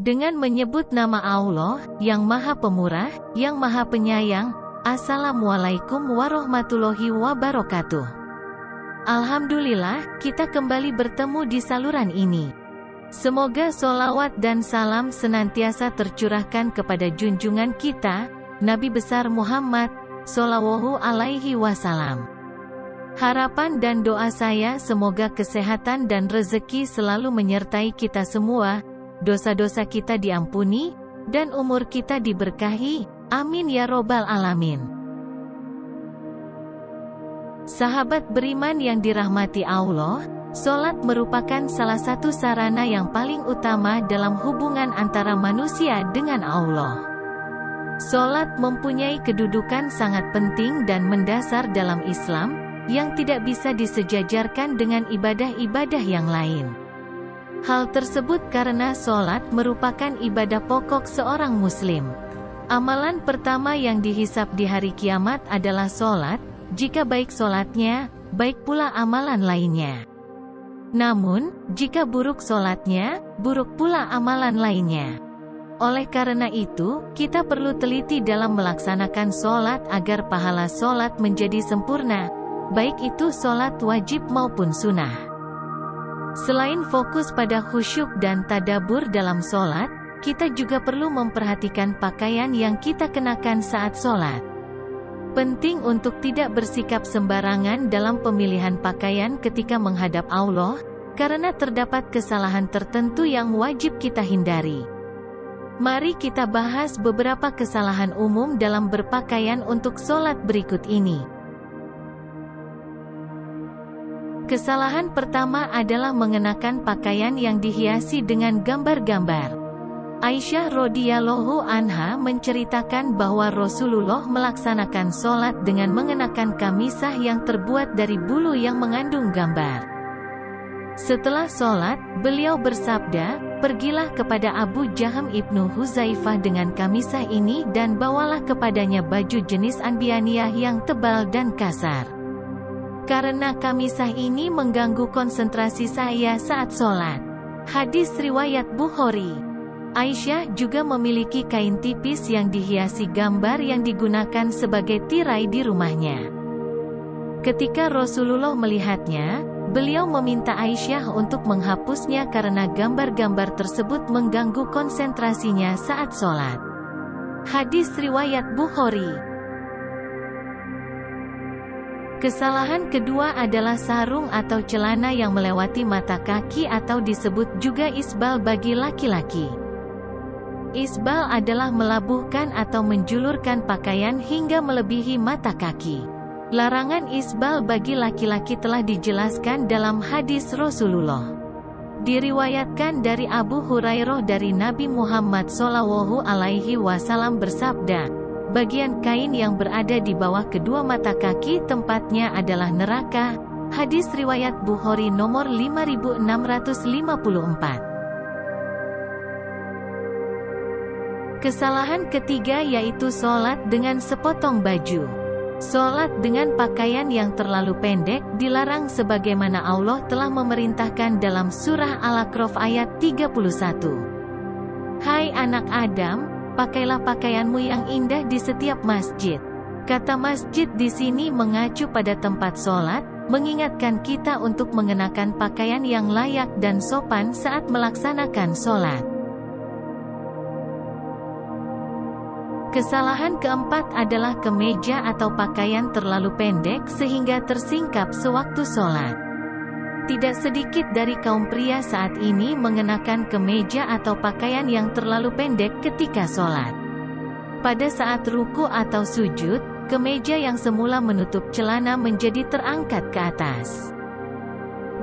Dengan menyebut nama Allah, yang Maha Pemurah, yang Maha Penyayang. Assalamualaikum warahmatullahi wabarakatuh. Alhamdulillah, kita kembali bertemu di saluran ini. Semoga solawat dan salam senantiasa tercurahkan kepada junjungan kita, Nabi besar Muhammad, Shallallahu Alaihi Wasallam. Harapan dan doa saya semoga kesehatan dan rezeki selalu menyertai kita semua, dosa-dosa kita diampuni, dan umur kita diberkahi, amin ya robbal alamin. Sahabat beriman yang dirahmati Allah, sholat merupakan salah satu sarana yang paling utama dalam hubungan antara manusia dengan Allah. Sholat mempunyai kedudukan sangat penting dan mendasar dalam Islam, yang tidak bisa disejajarkan dengan ibadah-ibadah yang lain. Hal tersebut karena sholat merupakan ibadah pokok seorang muslim. Amalan pertama yang dihisab di hari kiamat adalah sholat, jika baik sholatnya, baik pula amalan lainnya. Namun, jika buruk sholatnya, buruk pula amalan lainnya. Oleh karena itu, kita perlu teliti dalam melaksanakan sholat agar pahala sholat menjadi sempurna, baik itu sholat wajib maupun sunnah. Selain fokus pada khusyuk dan tadabbur dalam sholat, kita juga perlu memperhatikan pakaian yang kita kenakan saat sholat. Penting untuk tidak bersikap sembarangan dalam pemilihan pakaian ketika menghadap Allah, karena terdapat kesalahan tertentu yang wajib kita hindari. Mari kita bahas beberapa kesalahan umum dalam berpakaian untuk sholat berikut ini. Kesalahan pertama adalah mengenakan pakaian yang dihiasi dengan gambar-gambar. Aisyah radhiyallahu anha menceritakan bahwa Rasulullah melaksanakan sholat dengan mengenakan kamisah yang terbuat dari bulu yang mengandung gambar. Setelah sholat, beliau bersabda, "Pergilah kepada Abu Jaham ibnu Huzaifah dengan kamisah ini dan bawalah kepadanya baju jenis anbiyaniyah yang tebal dan kasar. Karena kamisah ini mengganggu konsentrasi saya saat sholat." Hadis riwayat Bukhari. Aisyah juga memiliki kain tipis yang dihiasi gambar yang digunakan sebagai tirai di rumahnya. Ketika Rasulullah melihatnya, beliau meminta Aisyah untuk menghapusnya karena gambar-gambar tersebut mengganggu konsentrasinya saat sholat. Hadis riwayat Bukhari. Kesalahan kedua adalah sarung atau celana yang melewati mata kaki atau disebut juga isbal bagi laki-laki. Isbal adalah melabuhkan atau menjulurkan pakaian hingga melebihi mata kaki. Larangan isbal bagi laki-laki telah dijelaskan dalam hadis Rasulullah. Diriwayatkan dari Abu Hurairah dari Nabi Muhammad Shallallahu Alaihi Wasallam bersabda, "Bagian kain yang berada di bawah kedua mata kaki tempatnya adalah neraka." Hadis riwayat Bukhari nomor 5654. Kesalahan ketiga yaitu sholat dengan sepotong baju. Sholat dengan pakaian yang terlalu pendek dilarang sebagaimana Allah telah memerintahkan dalam surah Al-A'raf ayat 31. "Hai anak Adam, pakailah pakaianmu yang indah di setiap masjid." Kata masjid di sini mengacu pada tempat sholat, mengingatkan kita untuk mengenakan pakaian yang layak dan sopan saat melaksanakan sholat. Kesalahan keempat adalah kemeja atau pakaian terlalu pendek sehingga tersingkap sewaktu sholat. Tidak sedikit dari kaum pria saat ini mengenakan kemeja atau pakaian yang terlalu pendek ketika sholat. Pada saat ruku atau sujud, kemeja yang semula menutup celana menjadi terangkat ke atas.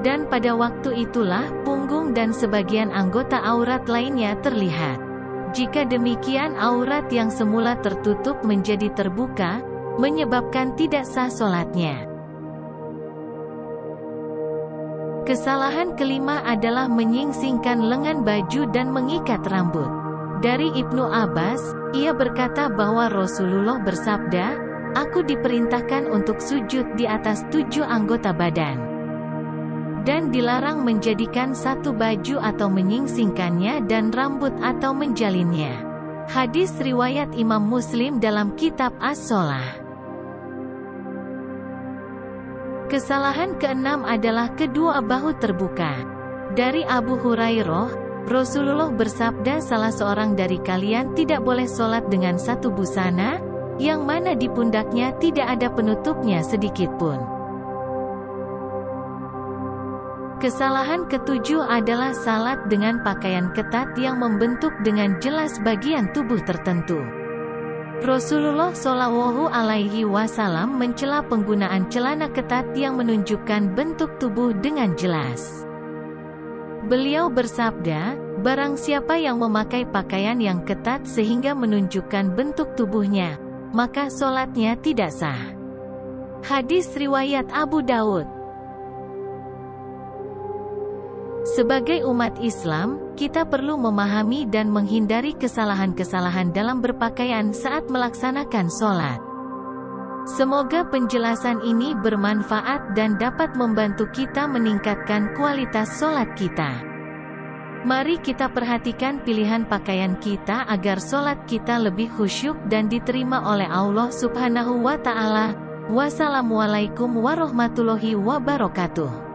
Dan pada waktu itulah, punggung dan sebagian anggota aurat lainnya terlihat. Jika demikian aurat yang semula tertutup menjadi terbuka, menyebabkan tidak sah sholatnya. Kesalahan kelima adalah menyingsingkan lengan baju dan mengikat rambut. Dari Ibnu Abbas, ia berkata bahwa Rasulullah bersabda, "Aku diperintahkan untuk sujud di atas 7 anggota badan. dan dilarang menjadikan satu baju atau menyingsingkannya dan rambut atau menjalinnya. Hadis riwayat Imam Muslim dalam kitab As-Shalah. Kesalahan keenam adalah kedua bahu terbuka. Dari Abu Hurairah, Rasulullah bersabda, salah seorang dari kalian tidak boleh sholat dengan satu busana, yang mana di pundaknya tidak ada penutupnya sedikitpun. Kesalahan ketujuh adalah salat dengan pakaian ketat yang membentuk dengan jelas bagian tubuh tertentu. Rasulullah Shallallahu Alaihi Wasallam mencela penggunaan celana ketat yang menunjukkan bentuk tubuh dengan jelas. Beliau bersabda, barang siapa yang memakai pakaian yang ketat sehingga menunjukkan bentuk tubuhnya, maka sholatnya tidak sah. Hadis riwayat Abu Daud. Sebagai umat Islam, kita perlu memahami dan menghindari kesalahan-kesalahan dalam berpakaian saat melaksanakan sholat. Semoga penjelasan ini bermanfaat dan dapat membantu kita meningkatkan kualitas sholat kita. Mari kita perhatikan pilihan pakaian kita agar sholat kita lebih khusyuk dan diterima oleh Allah Subhanahu wa Ta'ala. Wassalamualaikum warahmatullahi wabarakatuh.